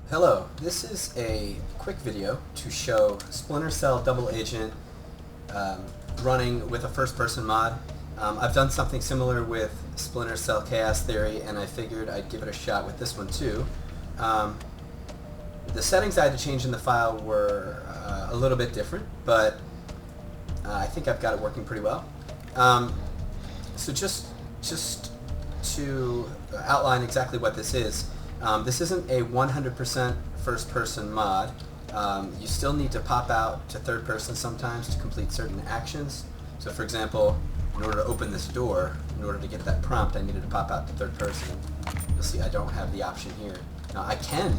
Hello, this is a quick video to show Splinter Cell Double Agent running with a first-person mod. I've done something similar with Splinter Cell Chaos Theory, and I figured I'd give it a shot with this one too. The settings I had to change in the file were a little bit different, but I think I've got it working pretty well. So just to outline exactly what this is, this isn't a 100% first-person mod. You still need to pop out to third person sometimes to complete certain actions. So for example, in order to open this door, in order to get that prompt, I needed to pop out to third person. You'll see I don't have the option here. Now I can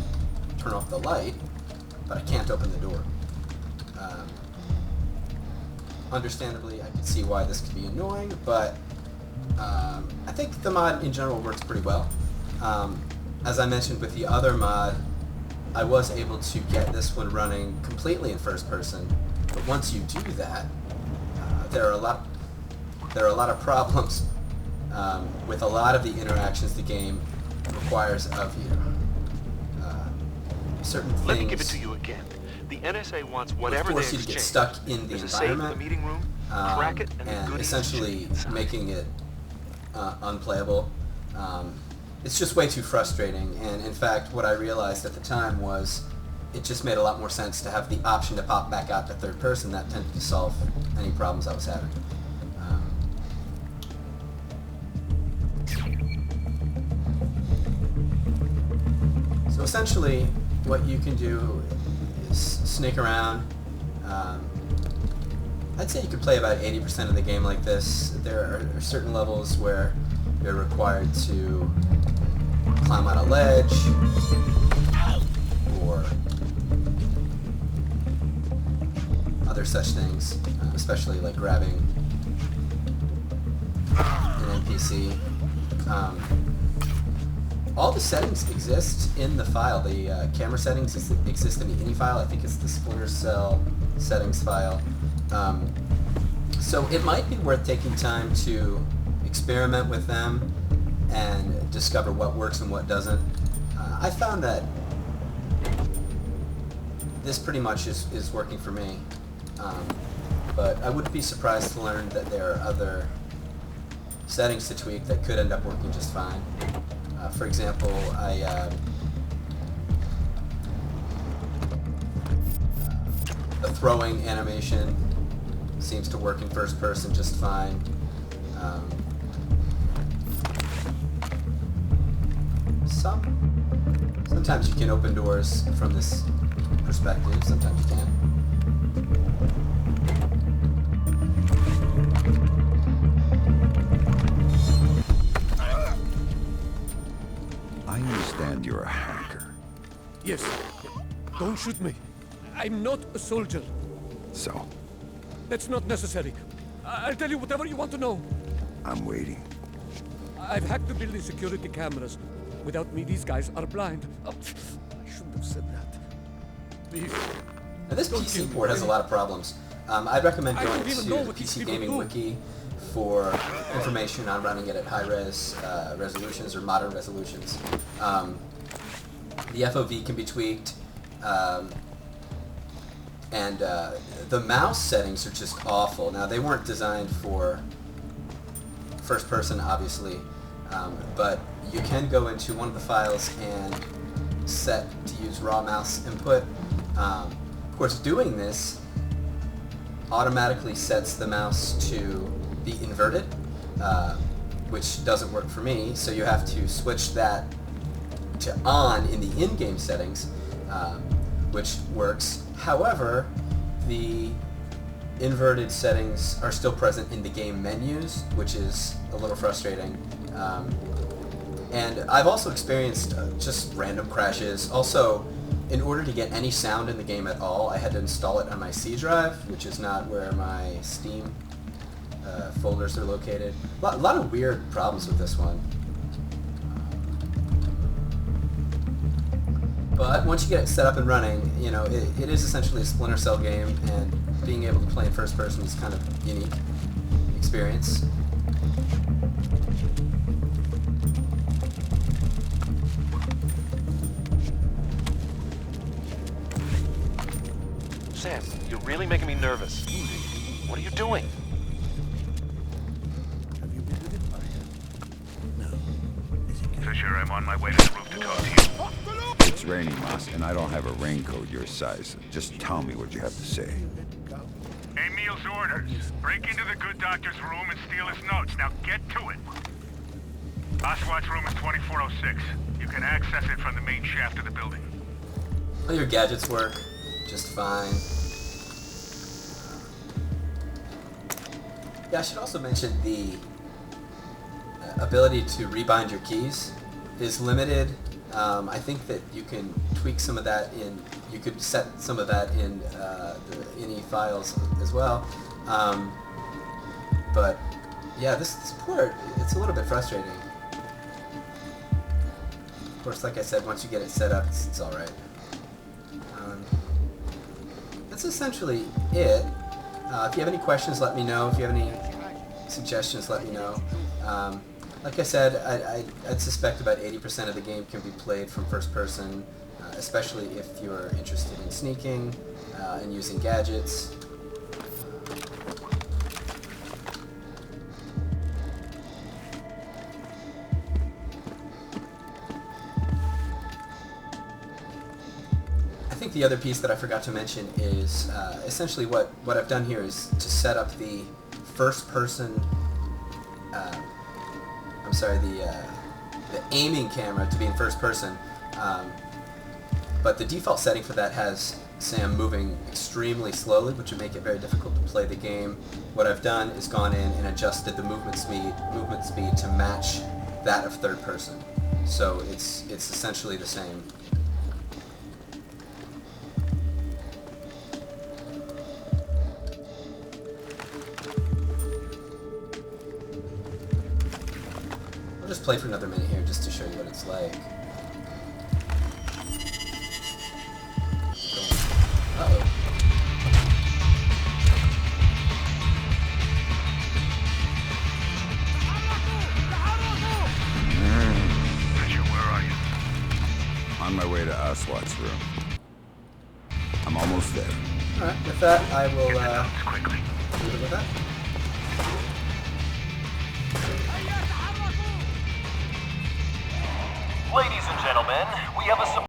turn off the light, but I can't open the door. Understandably, I can see why this could be annoying, but I think the mod in general works pretty well. As I mentioned with the other mod, I was able to get this one running completely in first person, but once you do that, there are a lot of problems with a lot of the interactions the game requires of you. Certain things. Let me give it to you again. The NSA wants whatever they force you to get stuck in the There's a safe in the environment, meeting room. Crack it, and goodies essentially inside. making it unplayable. It's just way too frustrating, and in fact what I realized at the time was it just made a lot more sense to have the option to pop back out to third person. That tended to solve any problems I was having. So essentially what you can do is snake around. I'd say you could play about 80% of the game like this. There are certain levels where you're required to climb on a ledge, or other such things, especially like grabbing an NPC. All the settings exist in the file. The camera settings exist in the ini file. I think it's the Splinter Cell settings file. So it might be worth taking time to experiment with them and discover what works and what doesn't. I found that this pretty much is working for me, but I wouldn't be surprised to learn that there are other settings to tweak that could end up working just fine. For example, the throwing animation seems to work in first person just fine. Sometimes you can open doors from this perspective, sometimes you can't. I understand you're a hacker. Yes. Don't shoot me. I'm not a soldier. So, That's not necessary. I'll tell you whatever you want to know. I'm waiting. I've hacked the building security cameras. Without me, these guys are blind. Oh, I shouldn't have said that. Please. Now this Don't PC kill port me. has a lot of problems. I'd recommend I going don't to even know the what these PC people Gaming do. Wiki for information on running it at high-res resolutions or modern resolutions. The FOV can be tweaked, and the mouse settings are just awful. Now, they weren't designed for first person, obviously, but you can go into one of the files and set to use raw mouse input. Of course, doing this automatically sets the mouse to be inverted, which doesn't work for me, so you have to switch that to on in the in-game settings, which works. However, the inverted settings are still present in the game menus, which is a little frustrating. And I've also experienced just random crashes. Also, in order to get any sound in the game at all, I had to install it on my C drive, which is not where my Steam folders are located. A lot of weird problems with this one. But once you get it set up and running, you know, it is essentially a Splinter Cell game, and being able to play in first person is kind of unique experience. really making me nervous. What are you doing? Have you been with it? No. Fisher, I'm on my way to the roof to talk to you. It's raining, Moss, and I don't have a raincoat your size. Just tell me what you have to say. Emil's orders. Break into the good doctor's room and steal his notes. Now get to it. Oswald's room is 2406. You can access it from the main shaft of the building. All your gadgets work just fine. Yeah, I should also mention the ability to rebind your keys is limited. I think that you can tweak some of that in, you could set some of that in the INI files as well. But yeah, this port, it's a little bit frustrating. Of course, like I said, once you get it set up, it's alright. That's essentially it. If you have any questions, let me know. If you have any suggestions, let me know. Like I said, I'd suspect about 80% of the game can be played from first person, especially if you're interested in sneaking and using gadgets. I think the other piece that I forgot to mention is essentially what I've done here is to set up the first person, the aiming camera to be in first person, but the default setting for that has Sam moving extremely slowly, which would make it very difficult to play the game. What I've done is gone in and adjusted the movement speed to match that of third person, so it's essentially the same. I'll just play for another minute here just to show you what it's like. Uh-oh. Fisher, where are you? On my way to Oswald's room. I'm almost there. Alright, with that, I will Get the notes quickly. leave it with that. Ladies and gentlemen, we have a